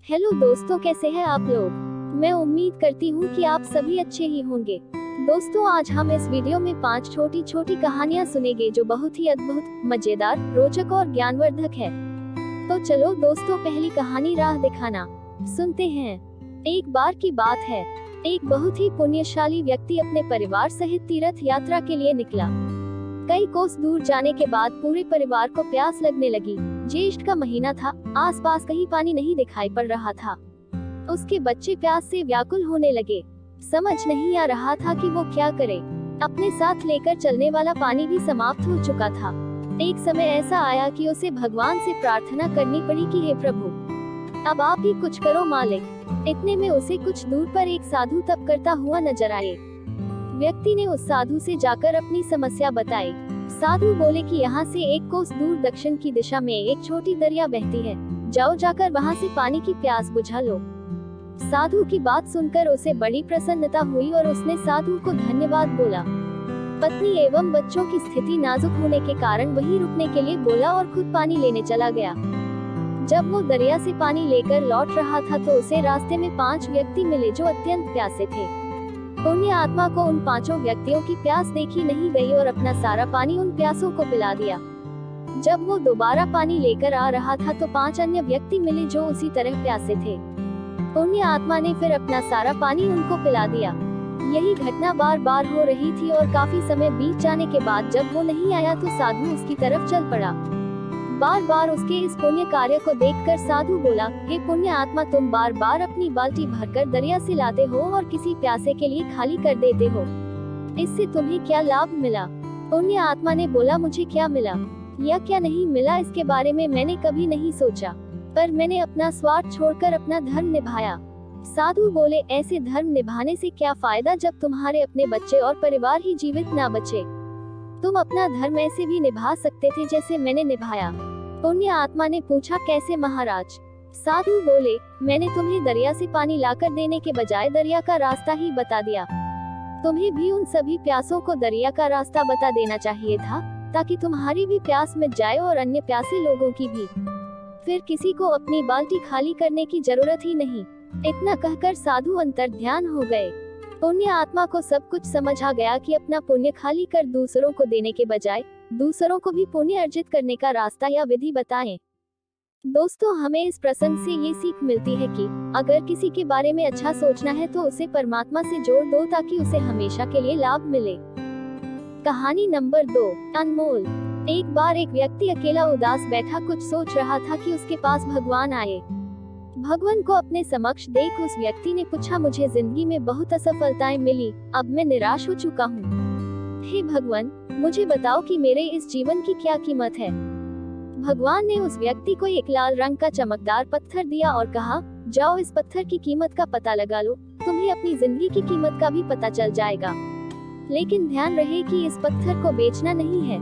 Hello दोस्तों, कैसे हैं आप लोग। मैं उम्मीद करती हूँ कि आप सभी अच्छे ही होंगे। दोस्तों, आज हम इस वीडियो में 5 छोटी छोटी कहानियाँ सुनेंगे जो बहुत ही अद्भुत, मजेदार, रोचक और ज्ञानवर्धक है। तो चलो दोस्तों, पहली कहानी राह दिखाना सुनते हैं। एक बार की बात है, एक बहुत ही पुण्यशाली व्यक्ति अपने परिवार सहित तीर्थ यात्रा के लिए निकला। कई कोस दूर जाने के बाद पूरे परिवार को प्यास लगने लगी। ज्येष्ठ का महीना था, आसपास कहीं पानी नहीं दिखाई पड़ रहा था। उसके बच्चे प्यास से व्याकुल होने लगे। समझ नहीं आ रहा था कि वो क्या करे। अपने साथ लेकर चलने वाला पानी भी समाप्त हो चुका था। एक समय ऐसा आया कि उसे भगवान से प्रार्थना करनी पड़ी कि हे प्रभु, अब आप ही कुछ करो मालिक। इतने में उसे कुछ दूर पर एक साधु तप करता हुआ नजर आए। व्यक्ति ने उस साधु से जाकर अपनी समस्या बताई। साधु बोले कि यहाँ से एक कोस दूर दक्षिण की दिशा में एक छोटी दरिया बहती है, जाओ जाकर वहाँ से पानी की प्यास बुझा लो। साधु की बात सुनकर उसे बड़ी प्रसन्नता हुई और उसने साधु को धन्यवाद बोला। पत्नी एवं बच्चों की स्थिति नाजुक होने के कारण वहीं रुकने के लिए बोला और खुद पानी लेने चला गया। जब वो दरिया से पानी लेकर लौट रहा था तो उसे रास्ते में 5 व्यक्ति मिले जो अत्यंत प्यासे थे। पुण्य आत्मा को उन 5 व्यक्तियों की प्यास देखी नहीं गई और अपना सारा पानी उन प्यासों को पिला दिया। जब वो दोबारा पानी लेकर आ रहा था तो 5 अन्य व्यक्ति मिले जो उसी तरह प्यासे थे। पुण्य आत्मा ने फिर अपना सारा पानी उनको पिला दिया। यही घटना बार बार हो रही थी और काफी समय बीत जाने के बाद जब वो नहीं आया तो साधु उसकी तरफ चल पड़ा। बार बार उसके इस पुण्य कार्य को देखकर साधु बोला, हे पुण्य आत्मा, तुम बार बार अपनी बाल्टी भरकर दरिया से लाते हो और किसी प्यासे के लिए खाली कर देते हो। इससे तुम्हें क्या लाभ मिला। पुण्य आत्मा ने बोला, मुझे क्या मिला या क्या नहीं मिला इसके बारे में मैंने कभी नहीं सोचा, पर मैंने अपना स्वार्थ छोड़कर अपना धर्म निभाया। साधु बोले, ऐसे धर्म निभाने से क्या फायदा जब तुम्हारे अपने बच्चे और परिवार ही जीवित ना बचे। तुम अपना धर्म ऐसे भी निभा सकते थे जैसे मैंने निभाया। पुण्य आत्मा ने पूछा, कैसे महाराज। साधु बोले, मैंने तुम्हें दरिया से पानी लाकर देने के बजाय दरिया का रास्ता ही बता दिया। तुम्हें भी उन सभी प्यासों को दरिया का रास्ता बता देना चाहिए था, ताकि तुम्हारी भी प्यास मिट जाए और अन्य प्यासे लोगों की भी। फिर किसी को अपनी बाल्टी खाली करने की जरूरत ही नहीं। इतना कहकर साधु अंतर्ध्यान हो गए। पुण्य आत्मा को सब कुछ समझ आ गया कि अपना पुण्य खाली कर दूसरों को देने के बजाय दूसरों को भी पुण्य अर्जित करने का रास्ता या विधि बताएं। दोस्तों, हमें इस प्रसंग से ये सीख मिलती है कि अगर किसी के बारे में अच्छा सोचना है तो उसे परमात्मा से जोड़ दो ताकि उसे हमेशा के लिए लाभ मिले। कहानी नंबर 2, अनमोल। एक बार एक व्यक्ति अकेला उदास बैठा कुछ सोच रहा था कि उसके पास भगवान आए। भगवान को अपने समक्ष देख उस व्यक्ति ने पूछा, मुझे जिंदगी में बहुत असफलताएं मिली, अब मैं निराश हो चुका हूँ। हे भगवान, मुझे बताओ कि मेरे इस जीवन की क्या कीमत है। भगवान ने उस व्यक्ति को एक लाल रंग का चमकदार पत्थर दिया और कहा, जाओ इस पत्थर की कीमत का पता लगा लो, तुम्हें अपनी जिंदगी की कीमत का भी पता चल जाएगा। लेकिन ध्यान रहे कि इस पत्थर को बेचना नहीं है।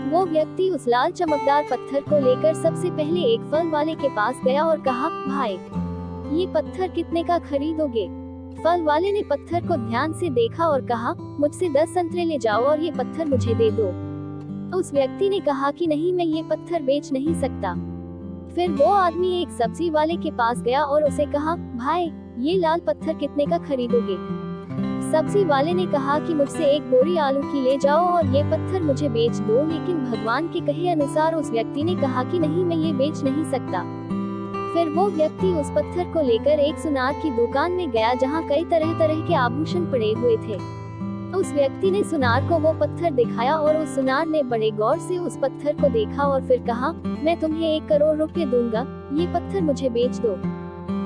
वो व्यक्ति उस लाल चमकदार पत्थर को लेकर सबसे पहले एक फल वाले के पास गया और कहा, भाई ये पत्थर कितने का खरीदोगे। फल वाले ने पत्थर को ध्यान से देखा और कहा, मुझसे 10 संतरे ले जाओ और ये पत्थर मुझे दे दो। उस व्यक्ति ने कहा कि नहीं, मैं ये पत्थर बेच नहीं सकता। फिर वो आदमी एक सब्जी वाले के पास गया और उसे कहा, भाई ये लाल पत्थर कितने का खरीदोगे। सब्जी वाले ने कहा कि मुझसे एक बोरी आलू की ले जाओ और ये पत्थर मुझे बेच दो। लेकिन भगवान के कहे अनुसार उस व्यक्ति ने कहा कि नहीं, मैं ये बेच नहीं सकता। फिर वो व्यक्ति उस पत्थर को लेकर एक सुनार की दुकान में गया जहाँ कई तरह तरह के आभूषण पड़े हुए थे। उस व्यक्ति ने सुनार को वो पत्थर दिखाया और उस सुनार ने बड़े गौर से उस पत्थर को देखा और फिर कहा, मैं तुम्हें 1 करोड़ रुपए दूंगा, ये पत्थर मुझे बेच दो।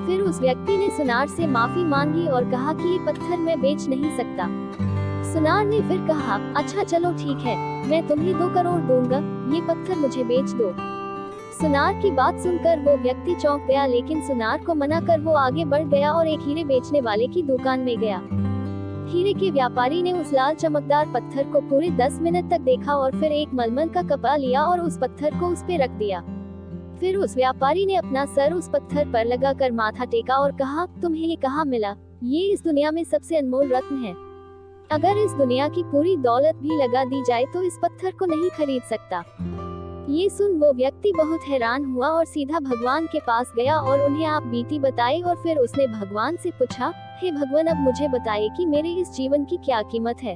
फिर उस व्यक्ति ने सुनार से माफी मांगी और कहा कि ये पत्थर मैं बेच नहीं सकता। सुनार ने फिर कहा, अच्छा चलो ठीक है, मैं तुम्हें 2 करोड़ दूंगा, ये पत्थर मुझे बेच दो। सुनार की बात सुनकर वो व्यक्ति चौंक गया, लेकिन सुनार को मना कर वो आगे बढ़ गया और एक हीरे बेचने वाले की दुकान में गया। हीरे के व्यापारी ने उस लाल चमकदार पत्थर को पूरे 10 मिनट तक देखा और फिर एक मलमल का कपड़ा लिया और उस पत्थर को उस पे रख दिया। फिर उस व्यापारी ने अपना सर उस पत्थर पर लगाकर माथा टेका और कहा, तुम्हें ये कहाँ मिला। ये इस दुनिया में सबसे अनमोल रत्न है। अगर इस दुनिया की पूरी दौलत भी लगा दी जाए तो इस पत्थर को नहीं खरीद सकता। ये सुन वो व्यक्ति बहुत हैरान हुआ और सीधा भगवान के पास गया और उन्हें आप बीती बताई और फिर उसने भगवान से पूछा, हे भगवान, अब मुझे बताइए कि मेरे इस जीवन की क्या कीमत है।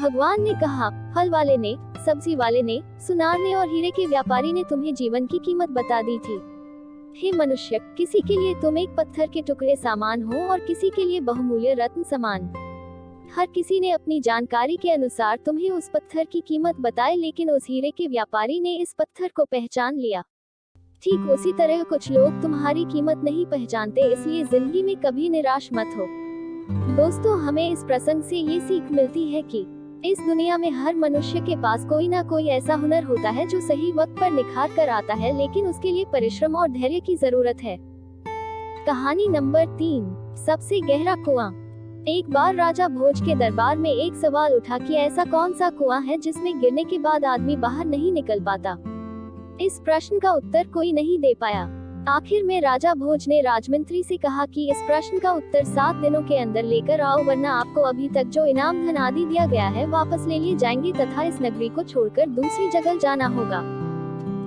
भगवान ने कहा, फल वाले ने, सब्जी वाले ने, सुनार ने और हीरे के व्यापारी ने तुम्हें जीवन की कीमत बता दी थी। हे मनुष्य, किसी के लिए तुम एक पत्थर के टुकड़े सामान हो और किसी के लिए बहुमूल्य रत्न समान। हर किसी ने अपनी जानकारी के अनुसार तुम्हें उस पत्थर की कीमत बताई, लेकिन उस हीरे के व्यापारी ने इस पत्थर को पहचान लिया। ठीक उसी तरह कुछ लोग तुम्हारी कीमत नहीं पहचानते, इसलिए जिंदगी में कभी निराश मत हो। दोस्तों, हमें इस प्रसंग से ये सीख मिलती है कि इस दुनिया में हर मनुष्य के पास कोई ना कोई ऐसा हुनर होता है जो सही वक्त पर निखार कर आता है, लेकिन उसके लिए परिश्रम और धैर्य की जरूरत है। कहानी नंबर 3, सबसे गहरा कुआं। एक बार राजा भोज के दरबार में एक सवाल उठा कि ऐसा कौन सा कुआं है जिसमें गिरने के बाद आदमी बाहर नहीं निकल पाता। इस प्रश्न का उत्तर कोई नहीं दे पाया। आखिर में राजा भोज ने राजमंत्री से कहा कि इस प्रश्न का उत्तर 7 दिनों के अंदर लेकर आओ, वरना आपको अभी तक जो इनाम धन आदि दिया गया है वापस ले लिए जाएंगे तथा इस नगरी को छोड़कर दूसरी जगह जाना होगा।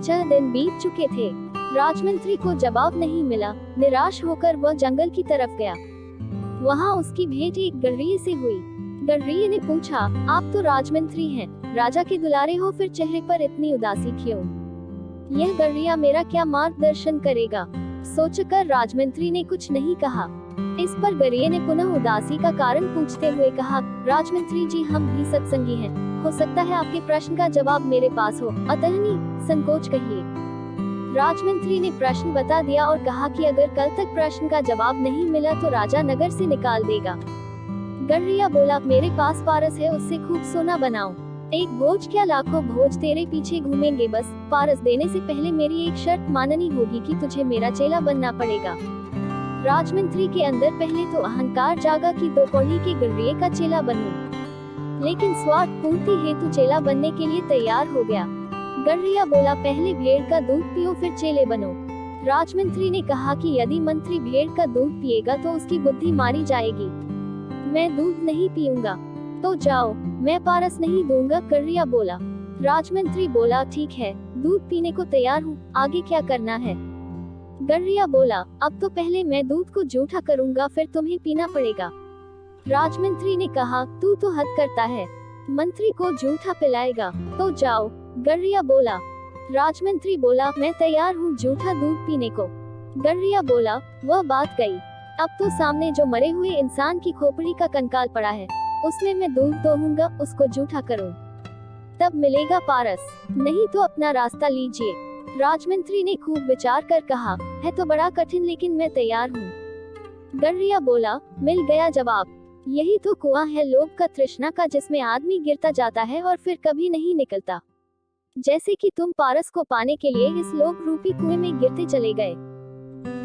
6 दिन बीत चुके थे, राजमंत्री को जवाब नहीं मिला। निराश होकर वह जंगल की तरफ गया। वहाँ उसकी भेंट एक गडरिये से हुई। गडरिये ने पूछा, आप तो राजमंत्री हैं, राजा के दुलारे हो, फिर चेहरे पर इतनी उदासी क्यों? यह गडरिया मेरा क्या मार्गदर्शन करेगा? सोचकर राजमंत्री ने कुछ नहीं कहा। इस पर गडरिये ने पुनः उदासी का कारण पूछते हुए कहा, राजमंत्री जी, हम भी सत्संगी हैं, हो सकता है आपके प्रश्न का जवाब मेरे पास हो, अतः संकोच कहिए। राजमंत्री ने प्रश्न बता दिया और कहा कि अगर कल तक प्रश्न का जवाब नहीं मिला तो राजा नगर से निकाल देगा। गडरिया बोला, मेरे पास पारस है, उससे खूब सोना बनाओ। एक भोज क्या लाखों भोज तेरे पीछे घूमेंगे, बस पारस देने से पहले मेरी एक शर्त माननी होगी कि तुझे मेरा चेला बनना पड़ेगा। राजमंत्री के अंदर पहले तो अहंकार जागा कि 2 कौड़ी के गडरिये का चेला बनूं, लेकिन स्वार्थ पूर्ति हेतु चेला बनने के लिए तैयार हो गया। गडरिया बोला, पहले भेड़ का दूध पियो फिर चेले बनो। राजमंत्री ने कहा कि यदि मंत्री भेड़ का दूध पिएगा तो उसकी बुद्धि मारी जाएगी। मैं दूध नहीं पीऊंगा। तो जाओ, मैं पारस नहीं दूंगा, गडरिया बोला। राजमंत्री बोला, ठीक है, दूध पीने को तैयार हूँ, आगे क्या करना है? गडरिया बोला, अब तो पहले मैं दूध को जूठा करूंगा, फिर तुम्हें पीना पड़ेगा। राजमंत्री ने कहा, तू तो हद करता है, मंत्री को जूठा पिलाएगा, तो जाओ। गडरिया बोला। राजमंत्री बोला, मैं तैयार हूँ जूठा दूध पीने को। गडरिया बोला, वह बात गई, अब तो सामने जो मरे हुए इंसान की खोपड़ी का कंकाल पड़ा है, उसमें मैं दूध दोहूंगा, उसको जूठा करूँ, तब मिलेगा पारस, नहीं तो अपना रास्ता लीजिए। राजमंत्री ने खूब विचार कर कहा, है तो बड़ा कठिन, लेकिन मैं तैयार हूँ। गडरिया बोला, मिल गया जवाब, यही तो कुआं है लोभ का, तृष्णा का, जिसमें आदमी गिरता जाता है और फिर कभी नहीं निकलता। जैसे कि तुम पारस को पाने के लिए इस लोभ रूपी कुएं में गिरते चले गए।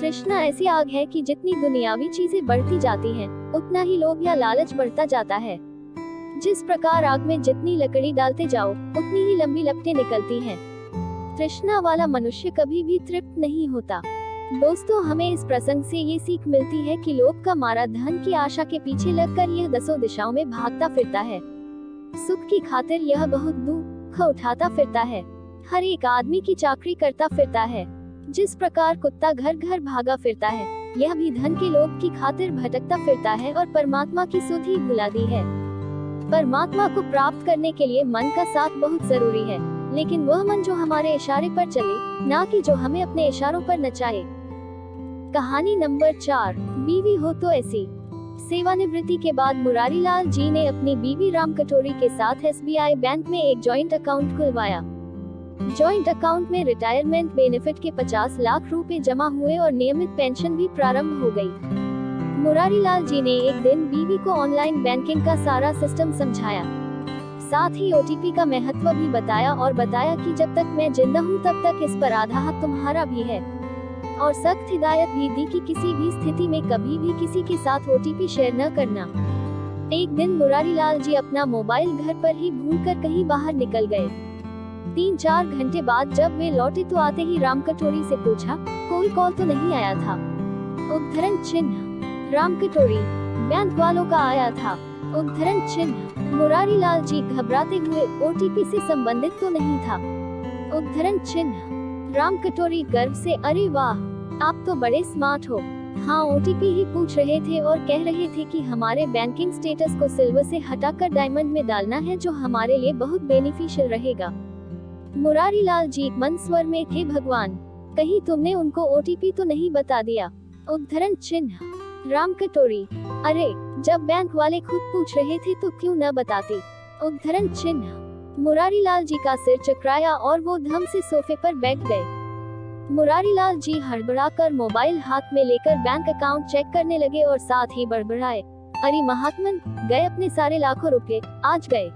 तृष्णा ऐसी आग है कि जितनी दुनियावी चीजें बढ़ती जाती हैं, उतना ही लोभ या लालच बढ़ता जाता है। जिस प्रकार आग में जितनी लकड़ी डालते जाओ, उतनी ही लंबी लपटें निकलती हैं। तृष्णा वाला मनुष्य कभी भी तृप्त नहीं होता। दोस्तों, हमें इस प्रसंग से ये सीख मिलती है कि लोभ का मारा धन की आशा के पीछे लगकर यह 10 दिशाओं में भागता फिरता है। सुख की खातिर यह बहुत दुख उठाता फिरता है, हर एक आदमी की चाकरी करता फिरता है। जिस प्रकार कुत्ता घर घर भागा फिरता है, यह भी धन के लोभ की खातिर भटकता फिरता है और परमात्मा की सुध ही भुला दी है। परमात्मा को प्राप्त करने के लिए मन का साथ बहुत जरूरी है, लेकिन वह मन जो हमारे इशारे पर चले, ना कि जो हमें अपने इशारों पर नचाए। कहानी नंबर 4, बीवी हो तो ऐसी। सेवानिवृत्ति के बाद मुरारीलाल जी ने अपनी बीवी राम कटोरी के साथ SBI बैंक में एक जॉइंट अकाउंट खुलवाया। जॉइंट अकाउंट में रिटायरमेंट बेनिफिट के 50 लाख रुपए जमा हुए और नियमित पेंशन भी प्रारंभ हो गई। मुरारीलाल जी ने एक दिन बीवी को ऑनलाइन बैंकिंग का सारा सिस्टम समझाया, साथ ही OTP का महत्व भी बताया और बताया कि जब तक मैं जिंदा हूँ तब तक इस पर आधा हक तुम्हारा भी है, और सख्त हिदायत भी दी कि किसी भी स्थिति में कभी भी किसी के साथ OTP शेयर न करना। एक दिन मुरारीलाल जी अपना मोबाइल घर पर ही भूलकर कहीं बाहर निकल गए। 3-4 घंटे बाद जब वे लौटे तो आते ही राम कटोरी से पूछा, कोई कॉल तो नहीं आया था? उद्धरण चिन्ह, राम कटोरी, बैंक वालों का आया था। उद्धरण चिन्ह, मुरारीलाल जी घबराते हुए, OTP से संबंधित तो नहीं था? उद्धरण चिन्ह। राम कटोरी गर्व से, अरे वाह, आप तो बड़े स्मार्ट हो। हाँ, ओटीपी ही पूछ रहे थे और कह रहे थे कि हमारे बैंकिंग स्टेटस को सिल्वर से हटाकर डायमंड में डालना है, जो हमारे लिए बहुत बेनिफिशियल रहेगा। मुरारी लाल जी मन स्वर में, हे भगवान, कहीं तुमने उनको ओटीपी तो नहीं बता दिया। उद्धरण चिन्ह। राम कटोरी, अरे जब बैंक वाले खुद पूछ रहे थे तो क्यों न बताते। उद्धरण चिन्ह। मुरारी लाल जी का सिर चकराया और वो धम से सोफे पर बैठ गए। मुरारी लाल जी हड़बड़ाकर मोबाइल हाथ में लेकर बैंक अकाउंट चेक करने लगे और साथ ही बड़बड़ाए, अरे महात्मन, गए अपने सारे लाखों रुपए, आज गए।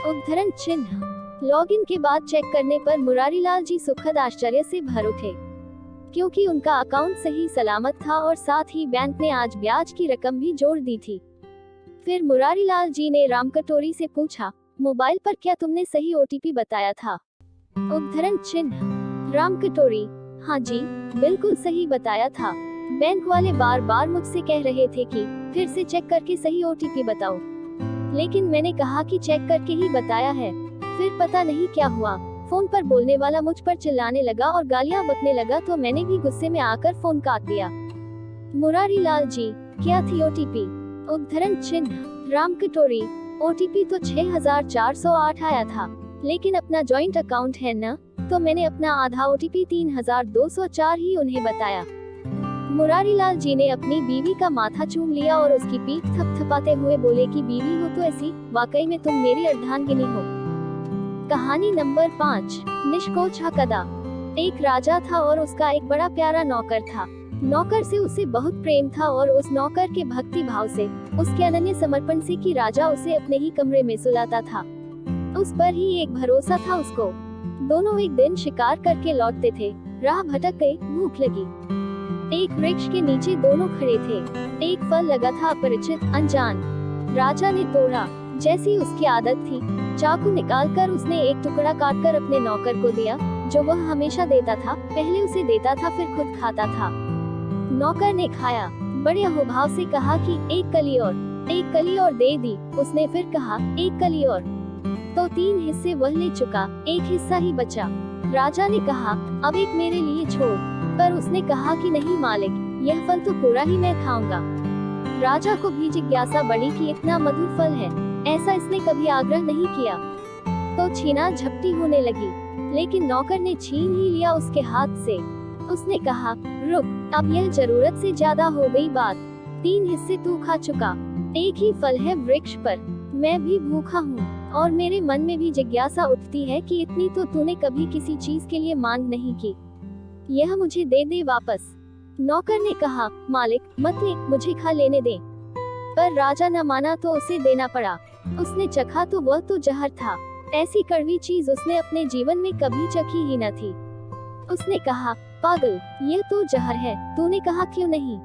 उद्धरण चिन्ह। लॉगिन के बाद चेक करने पर मुरारी लाल जी सुखद आश्चर्य से भर उठे, क्योंकि उनका अकाउंट सही सलामत था और साथ ही बैंक ने आज ब्याज की रकम भी जोड़ दी थी। फिर मुरारी लाल जी ने राम कटोरी से पूछा, मोबाइल पर क्या तुमने सही ओटीपी बताया था। उद्धरण चिन्ह। राम कटोरी, हाँ जी, बिल्कुल सही बताया था। बैंक वाले बार बार मुझसे कह रहे थे कि फिर से चेक करके सही ओटीपी बताओ, लेकिन मैंने कहा कि चेक करके ही बताया है। फिर पता नहीं क्या हुआ, फोन पर बोलने वाला मुझ पर चिल्लाने लगा और गालियां बकने लगा, तो मैंने भी गुस्से में आकर फोन काट दिया। मुरारी लाल जी, क्या थी ओटीपी। उद्धरण चिन्ह। राम कटोरी, ओटीपी तो 6408 आया था, लेकिन अपना जॉइंट अकाउंट है न, तो मैंने अपना आधा ओटीपी 3204 ही उन्हें बताया। मुरारी लाल जी ने अपनी बीवी का माथा चूम लिया और उसकी पीठ थपथपाते हुए बोले कि बीवी हो तो ऐसी, वाकई में तुम मेरी अर्धांगिनी हो। कहानी नंबर 5, निष्कोच हकदा। एक राजा था और उसका एक बड़ा प्यारा नौकर था। नौकर से उसे बहुत प्रेम था और उस नौकर के भक्ति भाव से, उसके अनन्य समर्पण से कि राजा उसे अपने ही कमरे में सुलाता था। उस पर ही एक भरोसा था उसको। दोनों एक दिन शिकार करके लौटते थे, राह भटक गए, भूख लगी। एक वृक्ष के नीचे दोनों खड़े थे। एक फल लगा था अपरिचित, अनजान। राजा ने तोड़ा, जैसी उसकी आदत थी, चाकू निकालकर उसने एक टुकड़ा काटकर अपने नौकर को दिया, जो वह हमेशा देता था। पहले उसे देता था, फिर खुद खाता था। नौकर ने खाया, बड़े अहोभाव से कहा कि एक कली और दे दी। उसने फिर कहा, एक कली और, तो 3 हिस्से वह ले चुका, एक हिस्सा ही बचा। राजा ने कहा, अब एक मेरे लिए छोड़, पर उसने कहा कि नहीं मालिक, यह फल तो पूरा ही मैं खाऊंगा। राजा को भी जिज्ञासा बढ़ी कि इतना मधुर फल है, ऐसा इसने कभी आग्रह नहीं किया, तो छीना झपटी होने लगी, लेकिन नौकर ने छीन ही लिया उसके हाथ से। उसने कहा, रुक, अब यह जरूरत से ज्यादा हो गई बात। 3 हिस्से तू खा चुका, एक ही फल है वृक्ष पर, मैं भी भूखा हूँ और मेरे मन में भी जिज्ञासा उठती है कि इतनी तो तूने कभी किसी चीज के लिए मांग नहीं की, यह मुझे दे दे वापस। नौकर ने कहा, मालिक मत ले, मुझे खा लेने दे। पर राजा न माना तो उसे देना पड़ा। उसने चखा तो वह तो जहर था, ऐसी कड़वी चीज उसने अपने जीवन में कभी चखी ही न थी। उसने कहा, पागल, यह तो जहर है, तूने कहा क्यों नहीं।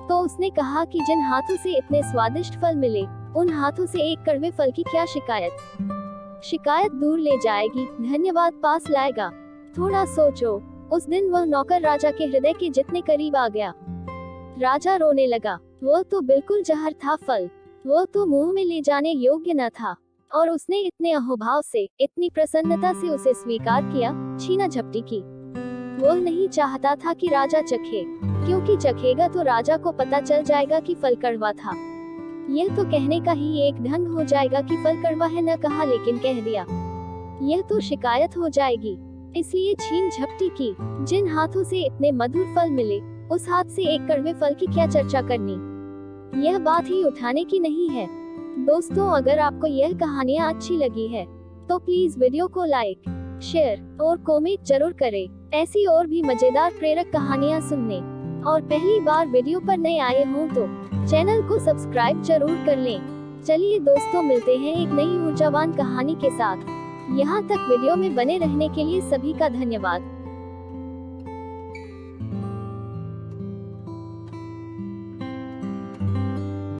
तो उसने कहा कि जिन हाथों से इतने स्वादिष्ट फल मिले, उन हाथों से एक कड़वे फल की क्या शिकायत। शिकायत दूर ले जाएगी, धन्यवाद पास लाएगा। थोड़ा सोचो। उस दिन वह नौकर राजा के हृदय के जितने करीब आ गया। राजा रोने लगा, वह तो बिल्कुल जहर था फल, वह तो मुंह में ले जाने योग्य न था, और उसने इतने अहोभाव से, इतनी प्रसन्नता से उसे स्वीकार किया, छीना झपटी की। वह नहीं चाहता था कि राजा चखे, क्योंकि चखेगा तो राजा को पता चल जाएगा कि फल कड़वा था। यह तो कहने का ही एक ढंग हो जाएगा कि फल कड़वा है, न कहा लेकिन कह दिया, यह तो शिकायत हो जाएगी। इसलिए छीन झपटी की। जिन हाथों से इतने मधुर फल मिले, उस हाथ से एक कड़वे फल की क्या चर्चा करनी। यह बात ही उठाने की नहीं है। दोस्तों, अगर आपको यह कहानियाँ अच्छी लगी है तो प्लीज वीडियो को लाइक, शेयर और कमेंट जरूर करें। ऐसी और भी मजेदार प्रेरक कहानियाँ सुनने, और पहली बार वीडियो पर नए आए हों तो चैनल को सब्सक्राइब जरूर कर लें। चलिए दोस्तों, मिलते हैं एक नई ऊर्जावान कहानी के साथ। यहाँ तक वीडियो में बने रहने के लिए सभी का धन्यवाद।